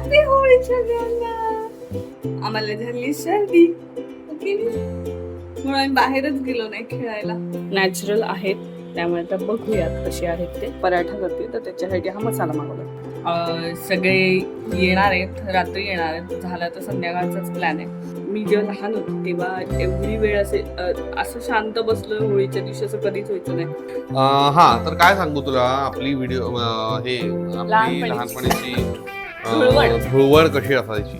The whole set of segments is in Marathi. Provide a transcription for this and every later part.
हॅपी होळी सगळ्यांना. आम्हाला झाली सर्दी, ओके, म्हणून आम्ही बाहेरच गेलो नाही खेळायला. नॅचरल आहेत त्यामुळे आता बघूयात कसे आहेत ते. पराठा करते तर त्याच्यासाठी हा मसाला मागवला. सगळे येणार आहेत, रात्री येणार आहेत. झाला तर संध्याकाळचाच प्लॅन आहे. मी जेव्हा लहान होते तेव्हा एवढी वेळ असं शांत बसलो होळीच्या दिवशी असं कधीच व्हायचं नाही. हा तर काय सांगू तुला आपली व्हिडिओ हे आपली लहानपणीची. लहानपणीची धुळवड कशी असायची.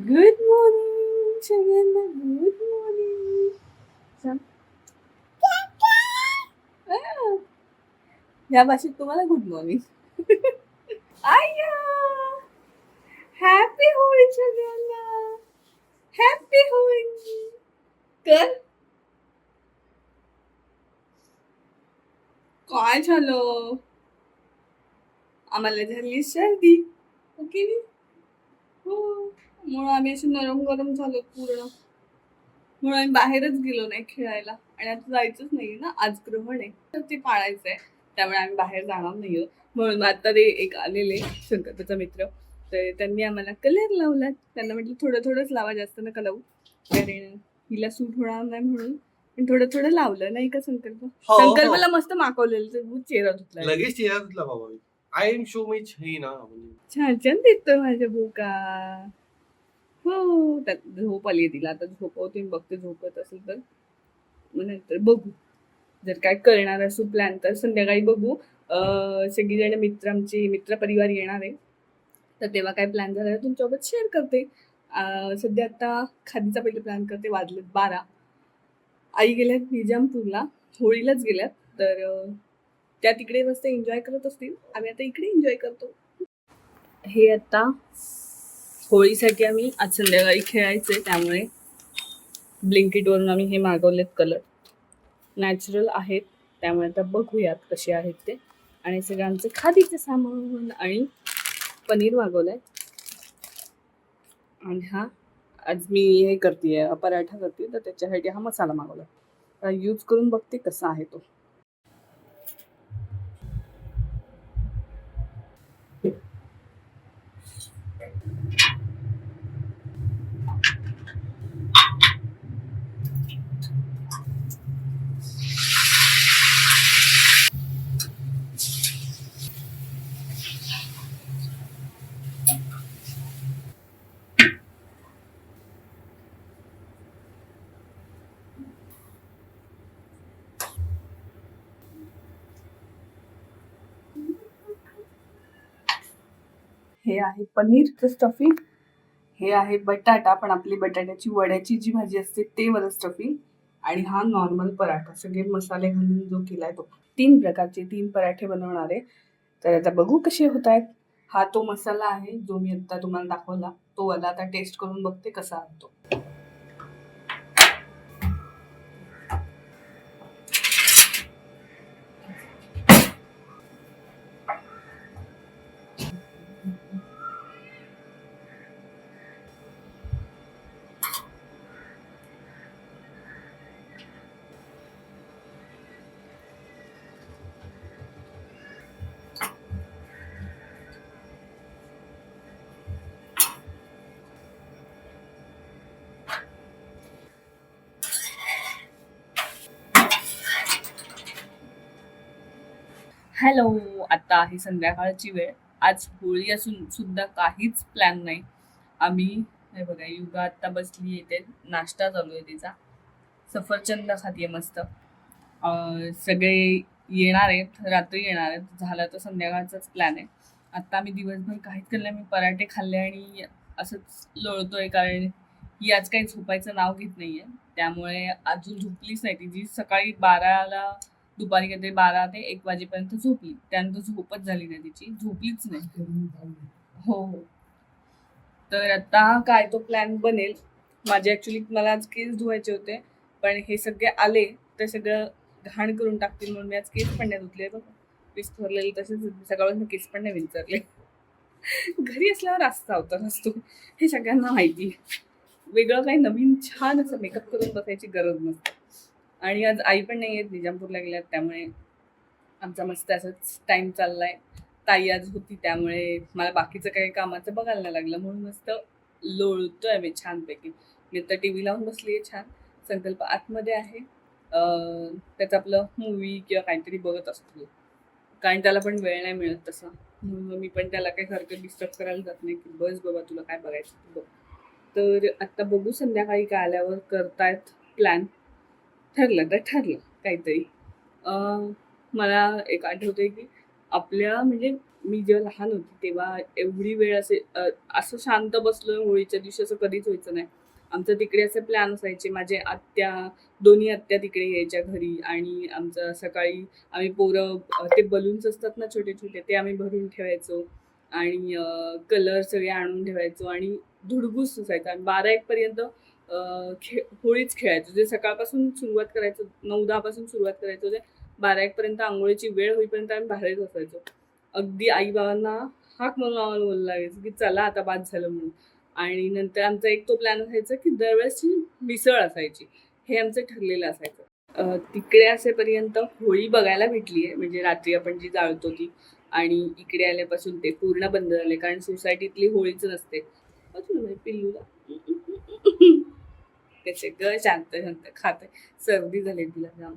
गुड मॉर्निंग सगळ्यांना, गुड मॉर्निंग. या भाषेत तुम्हाला गुड मॉर्निंग. आय्या, हॅपी होळी सगळ्यांना, हॅपी होळी. कर काय झालं? आम्हाला झाली सर्दी, ओके, हो, म्हणून आम्ही असे नरम गरम झालो पूर्ण. म्हणून आम्ही बाहेरच गेलो नाही खेळायला. आणि आता जायचंच नाहीये ना, आज ग्रहण आहे तर ते पाळायचंय, त्यामुळे आम्ही बाहेर जाणार नाहीये. म्हणून आता ते एक आलेले शंकरचा मित्र, तर त्यांनी आम्हाला कलर लावला. त्यांना म्हटलं थोडं थोडंच लावा, जास्त नका लावू, कारण हिला सूट होणार नाही म्हणून. पण थोडं थोडं लावलं नाही का संकल्प. हो. संकल्पला मस्त माकवलेलं, तर चेहरा धुतला, लगेच चेहरा धुतला बाबा. आय एम शो मच हे ना छान छान दिसतोय माझ्या बोका. हो, त्यात झोप आली तिला, आता झोपवते, बघते झोपत असेल तर मग नंतर बघू. जर काय करणार असू प्लॅन तर संध्याकाळी बघू. सगळीजण आमचे मित्र परिवार येणार आहे, तर तेव्हा काय प्लॅन झाला तर तुमच्यासोबत शेअर करते. सध्या आता खादीचा पहिले प्लॅन करते. वाजलेत 12. आई गेल्यात निजामपूरला, होळीलाच गेल्यात, तर त्या तिकडे मस्त एन्जॉय करत असतील. आम्ही आता इकडे एन्जॉय करतो. हे आता होळीसाठी आम्ही आज संध्याकाळी खेळायचंय, त्यामुळे ब्लिंकिटवरून आम्ही हे मागवलेत. कलर नॅचरल आहेत त्यामुळे आता बघूयात कसे आहेत ते. आणि सगळ्यांचे खादीचे सामान आणि पनीर मागवलंय. आणि हा आज मी हे करते, पराठा करते, तर त्याच्यासाठी हा मसाला मागवला. यूज करून बघते कसा आहे तो. हे आहे पनीरचं स्टफिंग, हे आहे बटाटा, पण आपली बटाट्याची वड्याची जी भाजी असते ते वाला स्टफिंग, आणि हा नॉर्मल पराठा सगळे मसाले घालून जो केलाय तो. 3 प्रकारचे 3 पराठे बनवणार आहे, तर आता बघू कसे होत आहेत. हा तो मसाला आहे जो मी आता तुम्हाला दाखवला, तो वाला. आता टेस्ट करून बघते कसा आहे तो. हॅलो, आता आहे संध्याकाळची वेळ. आज होळी असून सुद्धा काहीच प्लॅन नाही. आम्ही हे बघा, युगा आता बसली येते, नाश्ता चालू आहे तिचा. सफरचंद खातीये मस्त. सगळे येणार आहेत, रात्री येणार आहेत. झाला तर संध्याकाळचाच प्लॅन आहे. आता आम्ही दिवसभर काहीच केलं नाही. मी पराठे खाल्ले आणि असंच लोळतोय, कारण ही आज काही झोपायचं नाव घेत नाहीये. त्यामुळे अजून झोपलीच नाही. ती जी सकाळी 12ला, दुपारी काहीतरी 12 ते 1 वाजेपर्यंत झोपली, त्यानंतर झोपच झाली नाही, तिची झोपलीच नाही. हो हो. तर आता काय तो प्लॅन बनेल माझे ॲक्च्युली मला आज केस धुवायचे होते, पण हे सगळे आले तर सगळं घाण करून टाकतील म्हणून मी आज केस पण नाही धुतले. बघा विस्फरलेले तसेच सकाळपासून केस पण नाही विंचरले. घरी असल्यावर असता होता नसतो हे सगळ्यांना माहिती. वेगळं काही नवीन छान असं मेकअप करून बसायची गरज नसते. आणि आज आई पण नाही आहेत, निजामपूरला गेल्यात, त्यामुळे आमचा मस्त असंच टाईम चाललाय. ताई आज होती त्यामुळे मला बाकीचं काही कामाचं बघायला नाही लागलं, म्हणून मस्त लोळतोय मी छानपैकी. मी तर टी व्ही लावून बसली आहे छान. संकल्प आतमध्ये आहे, त्याचं आपलं मूवी किंवा काहीतरी बघत असतो, कारण त्याला पण वेळ नाही मिळत तसा. म्हणून मी पण त्याला काही सारखं डिस्टर्ब करायला जात नाही की बस बाबा तुला काय बघायचं तू बघ. तर आता बघू संध्याकाळी काय आल्यावर करतायत प्लॅन. ठरलं तर ठरलं काहीतरी. मला एक आठवतंय की आपल्या म्हणजे मी जेव्हा लहान होती तेव्हा एवढी वेळ असं शांत बसलोय होळीच्या दिवशी असं कधीच व्हायचं नाही. आमचं तिकडे असे प्लॅन असायचे. माझे दोन्ही आत्या तिकडे यायच्या घरी आणि आमचं सकाळी आम्ही पोरं ते बलून्स असतात ना छोटे छोटे, ते आम्ही भरून ठेवायचो आणि कलर सगळे आणून ठेवायचो आणि धुडगूस असायचा. आणि 12-1 पर्यंत होळीच खेळायचो. जे सकाळपासून सुरुवात करायचो, 9-10 पासून सुरुवात करायचो, ते 12-1 पर्यंत आंघोळीची वेळ होईपर्यंत आम्ही बाहेरच असायचो. अगदी आई बाबांना हाक म्हणून आम्हाला बोलायला लागायचं की चला आता बाद झालं म्हणून. आणि नंतर आमचा एक तो प्लॅन असायचा की दरवेळेसची मिसळ असायची, हे आमचं ठरलेलं असायचं. तिकडे असेपर्यंत होळी बघायला भेटली आहे, म्हणजे रात्री आपण जी जाळतो ती. आणि इकडे आल्यापासून ते पूर्ण बंद झाले, कारण सोसायटीतली होळीच नसते. अजून पिल्लूला त्याचे ग शांत शांत खाते. सर्दी झाली तिला जाम.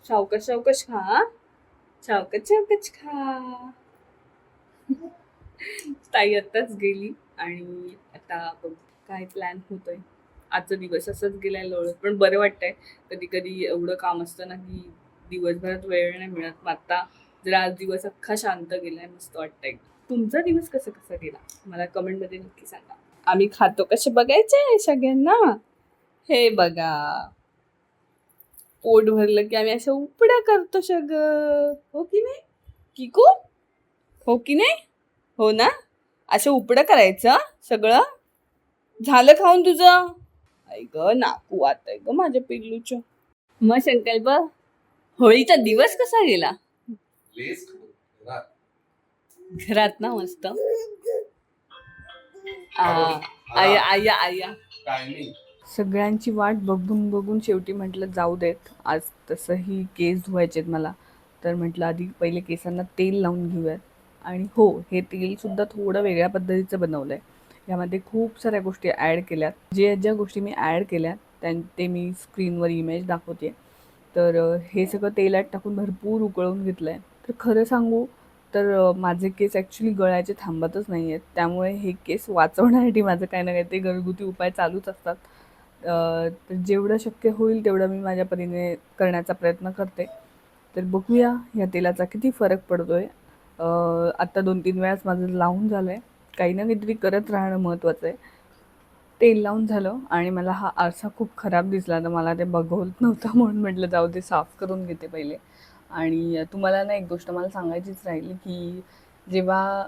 सावकाश सावकाश खा, सावकाश सावकाश खा. ताई आत्ताच गेली आणि आता बघ काय प्लॅन होतोय. आजचा दिवस असंच गेलाय लोळत, पण बरं वाटतंय. कधी कधी एवढं काम असतं ना की दिवसभरात वेळ नाही मिळत. मग आता जरा आज दिवस अख्खा शांत गेलाय, मस्त वाटतंय. तुमचा दिवस कसा कसा गेला मला कमेंटमध्ये नक्की सांगा. आम्ही खातो कसे बघायचे सगळ्यांना. हे बघा, पोट भरलं की आम्ही असं उपड्या करतो सगळं, हो की नाही किकू? हो की नाही? हो ना, असं उपडं करायचं सगळं. झालं खाऊन तुझं? आई ग नाकू आता आहे ग माझ्या पिल्लूच्या. मग संकल्प, होळीचा दिवस कसा गेला? घरात ना मस्त. आया आया आया. सगळ्यांची वाट बघून बघून शेवटी म्हटलं जाऊ देत, आज तसंही केस धुवायचे आहेत मला, तर म्हटलं आधी पहिले केसांना तेल लावून घेऊयात. आणि हो, हे तेलसुद्धा थोडं वेगळ्या पद्धतीचं बनवलं आहे. यामध्ये खूप साऱ्या गोष्टी ॲड केल्यात. ज्या गोष्टी मी ॲड केल्यात ते मी स्क्रीनवर इमेज दाखवते. तर हे सगळं तेलात टाकून भरपूर उकळून घेतलं आहे. तर खरं सांगू तर माझे केस ॲक्च्युली गळायचे थांबतच नाही आहेत. त्यामुळे हे केस वाचवण्यासाठी माझं काही ना काही ते घरगुती उपाय चालूच असतात. तर जेवढं शक्य होईल तेवढं मी माझ्या परीने करण्याचा प्रयत्न करते. तर बघूया ह्या तेलाचा किती फरक पडतो आहे. आत्ता 2-3 वेळाच माझं लावून झालं आहे. काही ना काहीतरी करत राहणं महत्त्वाचं आहे. तेल लावून झालं आणि मला हा आरसा खूप खराब दिसला, तर मला ते बघवत नव्हतं, म्हणून म्हटलं जाऊ दे साफ करून घेते पहिले. आणि तुम्हाला ना एक गोष्ट मला सांगायचीच राहिली की जेव्हा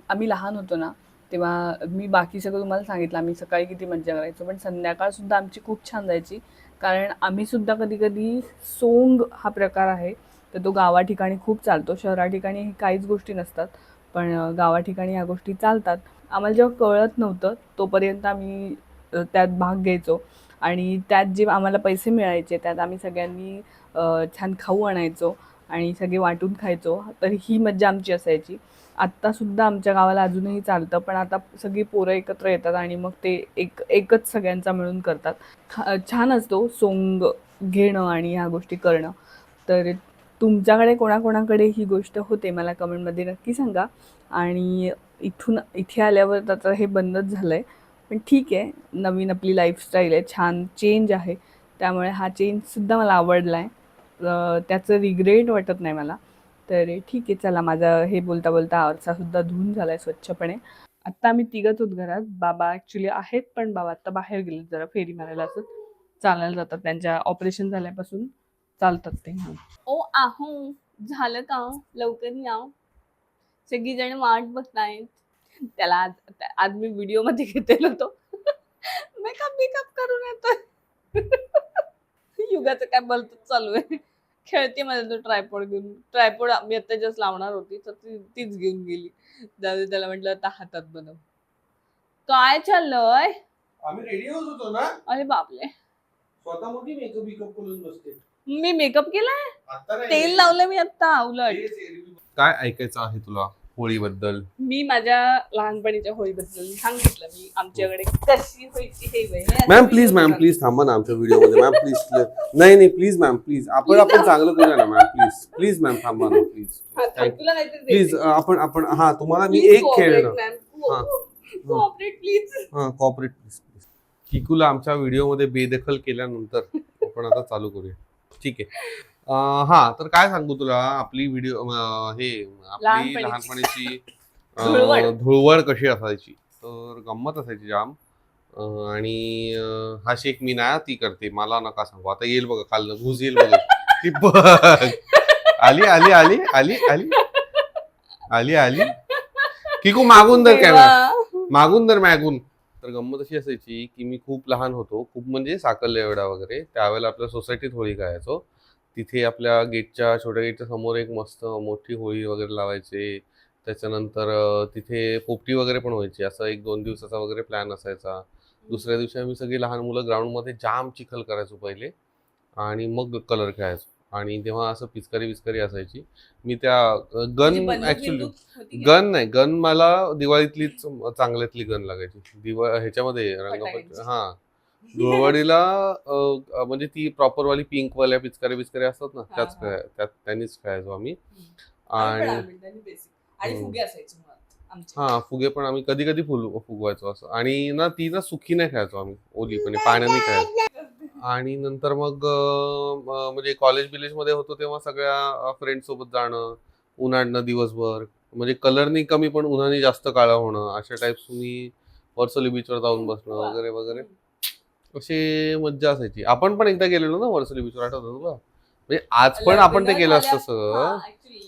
आम्ही लहान होतो ना, तेव्हा मी बाकी सगळं तुम्हाला सांगितलं, आम्ही सकाळी किती मज्जा करायचो, पण संध्याकाळसुद्धा आमची खूप छान जायची. कारण आम्हीसुद्धा कधी कधी सोंग हा प्रकार आहे, तर तो गावा ठिकाणी खूप चालतो. शहरा ठिकाणी काहीच गोष्टी नसतात, पण गावा ठिकाणी ह्या गोष्टी चालतात. आम्हाला जेव्हा कळत नव्हतं तोपर्यंत आम्ही त्यात भाग घ्यायचो. आणि त्यात जे आम्हाला पैसे मिळायचे त्यात आम्ही सगळ्यांनी छान खाऊ आणायचो आणि सगळे वाटून खायचो. तर ही मज्जा आमची असायची. आत्तासुद्धा आमच्या गावाला अजूनही चालतं, पण आता सगळी पोरं एकत्र येतात आणि मग ते एकच सगळ्यांचा मिळून करतात. छान असतो सोंग घेणं आणि ह्या गोष्टी करणं. तर तुमच्याकडे कोणाकोणाकडे ही गोष्ट होते मला कमेंटमध्ये नक्की सांगा. आणि इथे आल्यावर आता हे बंदच झालं आहे, पण ठीक आहे, नवीन आपली लाईफस्टाईल आहे, छान चेंज आहे, त्यामुळे हा चेंजसुद्धा मला आवडला आहे. त्याचं रिग्रेट वाटत नाही मला. तर ठीक आहे, चला माझा हे बोलता बोलता आरसासुद्धा धुवून झाला आहे स्वच्छपणे. आत्ता आम्ही तिघंच होत घरात. बाबा ॲक्च्युली आहेत, पण बाबा आत्ता बाहेर गेले जरा फेरी मारायला, असं चालायला जातात. त्यांच्या ऑपरेशन झाल्यापासून चालतात ते. ओ आहो, झालं का? लवकर या, सगळीजण वाट बघतायत. त्याला आज आज मी व्हिडिओमध्ये घेतलेलं होतो मेकअप करून येतोय. युगाचं काय बोलतच चालू आहे. खेळते माझा तो ट्रायपॉड घेऊन. ट्रायपॉड मी आता जस्ट लावणार होती तर तीच घेऊन गेली. जाऊ दे, त्याला म्हटलं आता हातात बनव. काय चाललंय? आम्ही रेडी होत होतो ना. अरे बापले, स्वतः मोठी मेकअप करून बसते. मी मेकअप केलाय, आता नाही. तेल लावलं मी आता उलट. काय ऐकायचं आहे तुला होळीबद्दल? मी माझ्या लहानपणीच्या होळीबद्दल सांगितलं. मी आमच्याकडे कशी व्हायची हे वय. मॅम प्लीज थांबा ना आमच्या व्हिडिओ मध्ये. Ma'am please. नाही प्लीज मॅम प्लीज. आपण चांगलं करूया ना मॅम. प्लीज मॅम थांबा ना प्लीज. तुला काहीतरी प्लीज आपण हा तुम्हाला मी एक खेळ ना. Cooperate please. हा कॉपरेट प्लीज. किकूला आमच्या व्हिडिओ मध्ये बेदखल केल्यानंतर आपण आता चालू करूया. ठीक आहे. हा तर काय सांगू तुला, आपली व्हिडिओ हे आपली लहानपणीची धुळवड कशी असायची. तर गंमत असायची जाम. आणि हा शेक मी ना ती करते, मला नका सांगू. आता येईल बघा खाल्लं घुस येईल बघा. ती बघ आली आली आली आली आली आली आली. किकू मागून दर कॅमेरा, मागून दर मागून. तर गंमत अशी असायची की मी खूप लहान होतो, खूप म्हणजे साकरल्या एवढा वगैरे. त्यावेळेला आपल्या सोसायटीत होळी खेळायचो. तिथे आपल्या गेटच्या छोट्या गेटच्या समोर एक मस्त मोठी होळी वगैरे लावायचे. त्याच्यानंतर तिथे पोपटी वगैरे पण व्हायची. असं 1-2 दिवसाचा वगैरे प्लॅन असायचा. दुसऱ्या दिवशी आम्ही सगळी लहान मुलं ग्राउंडमध्ये जाम चिखल करायचो पहिले आणि मग कलर खेळायचो. आणि तेव्हा असं पिचकारी असायची. मी त्या गन ऍक्च्युली गन नाही, गन मला दिवाळीतलीच चांगल्यातली गन लागायची. ह्याच्यामध्ये रंगपंच हा धुळवडीला म्हणजे ती प्रॉपरवाली पिंकवाल्या पिचकारी असतात ना, त्यात त्यांनीच खेळायचो आम्ही. आणि फुगे असायचे हा फुगे पण आम्ही कधी कधी फुगवायचो असं. आणि ना ती ना सुखी नाही खेळायचो आम्ही, ओलीपणे पाण्याने खेळायचो. आणि नंतर मग म्हणजे कॉलेज मध्ये होतो तेव्हा सगळ्या फ्रेंड सोबत जाणं, उन्हाळणं दिवसभर, म्हणजे कलरनी कमी पण उन्हाने जास्त काळा होणं, अशा टाइप्स. मी वर्सोली बीचवर जाऊन बसणं वगैरे वगैरे, अशी मज्जा असायची. आपण पण एकदा गेलेलो ना वर्सोली बीचवर, आठवतं तुला? म्हणजे आज पण आपण ते केलं असतं सगळं.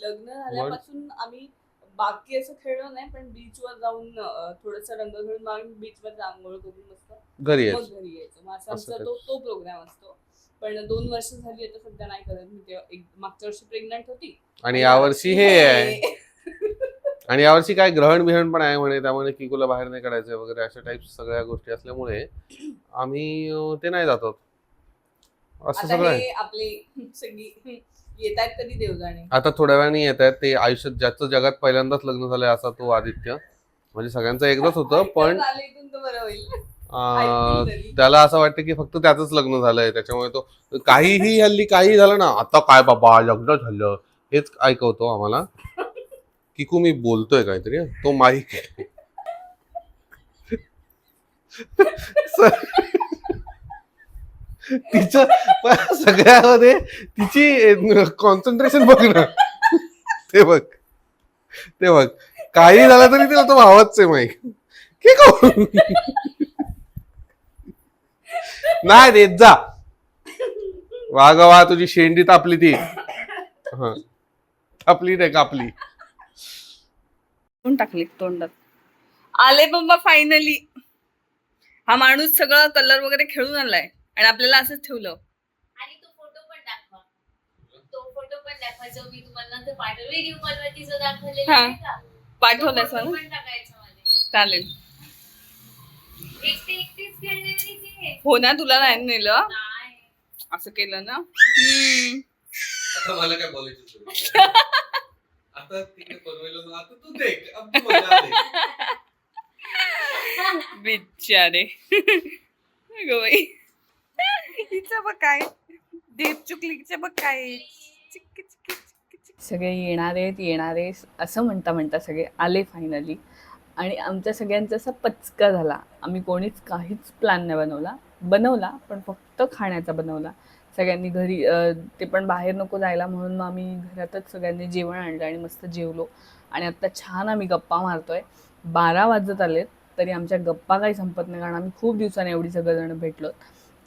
लग्न झाल्यापासून आम्ही बाकी असं खेळलो नाही, पण बीचवर जाऊन थोडस रंग खेळून बीचवर आंघोळ करून मस्त घरी यायचं. मग आमचा तो प्रोग्राम असतो. पण 2 वर्ष झाली आता सध्या नाही करत. मी मागच्या वर्षी प्रेग्नंट होती आणि यावर्षी हे आहे. आणि यावर्षी काय ग्रहण पण आहे म्हणे, त्यामुळे किकूला बाहेर नाही काढायचं वगैरे, अशा टाइप सगळ्या गोष्टी असल्यामुळे आम्ही ते नाही जातो असं सगळं. आपली सगळी येतात कधी देवजाणे. आता थोड्या वेळाने येत आहेत ते. आयुष्यात ज्याचं जगात पहिल्यांदाच लग्न झालंय असा तो आदित्य. म्हणजे सगळ्यांचं एकदाच होतं, पण त्याला असं वाटतं की फक्त त्याचंच लग्न झालंय, त्याच्यामुळे तो काहीही हल्ली काही झालं ना, आता काय बाबा लग्न झालं हेच ऐकवतो आम्हाला. किकू मी बोलतोय काहीतरी, तो माईक तिच्या सगळ्यामध्ये तिची कॉन्सन्ट्रेशन बघ ना. ते बघ काही झालं तरी तिला तो भावाच आहे माईक. नाही देत जा वागवा, तुझी शेंडी तापली ती. हा तापली नाही कापली. टाकली तोंडात. आले बाबा फायनली. हा माणूस सगळं कलर वगैरे खेळून आलाय आणि आपल्याला असंच ठेवलं. आणि तो फोटो पण दाखवा जो मी तुम्हाला नंतर पाठवला. व्हिडिओ कॉलवरती जो दाखवलेला आहे का, पाठवलाय तो पण टाकायचा मध्ये. चालेल. एकटेच खेळले ते. हो ना, तुला नाही नेलं नाही असं केलं ना. आता मला काय बोलायचं आता तिकडे बनवलं, आता तू देख अब तू मजा दे. बिचारे गो बाई. हिचं बघ काय देव चुकलीचं बघ काय. सगळे येणारे असं म्हणता सगळे आले फायनली. आणि आमच्या सगळ्यांचा असा पचका झाला. आम्ही कोणीच काहीच प्लॅन नाही बनवला पण फक्त खाण्याचा बनवला. सगळ्यांनी घरी, ते पण बाहेर नको जायला म्हणून मग आम्ही घरातच सगळ्यांनी जेवण आणलं आणि मस्त जेवलो. आणि आत्ता छान आम्ही गप्पा मारतोय. 12 वाजत आलेत तरी आमच्या गप्पा काही संपत नाही, कारण आम्ही खूप दिवसांनी एवढी सगळेजण भेटलो.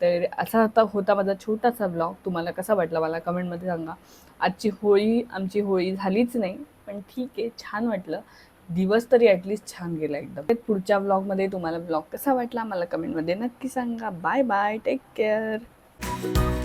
तर असा आता होता माझा छोटासा ब्लॉग. तुम्हाला कसा वाटला मला कमेंटमध्ये सांगा. आजची होळी आमची होळी झालीच नाही, पण ठीक आहे, छान वाटलं. दिवस तरी ॲटलिस्ट छान गेला एकदम. पुढच्या व्लॉगमध्ये तुम्हाला व्लॉग कसा वाटला मला कमेंटमध्ये नक्की सांगा. Bye bye, take care.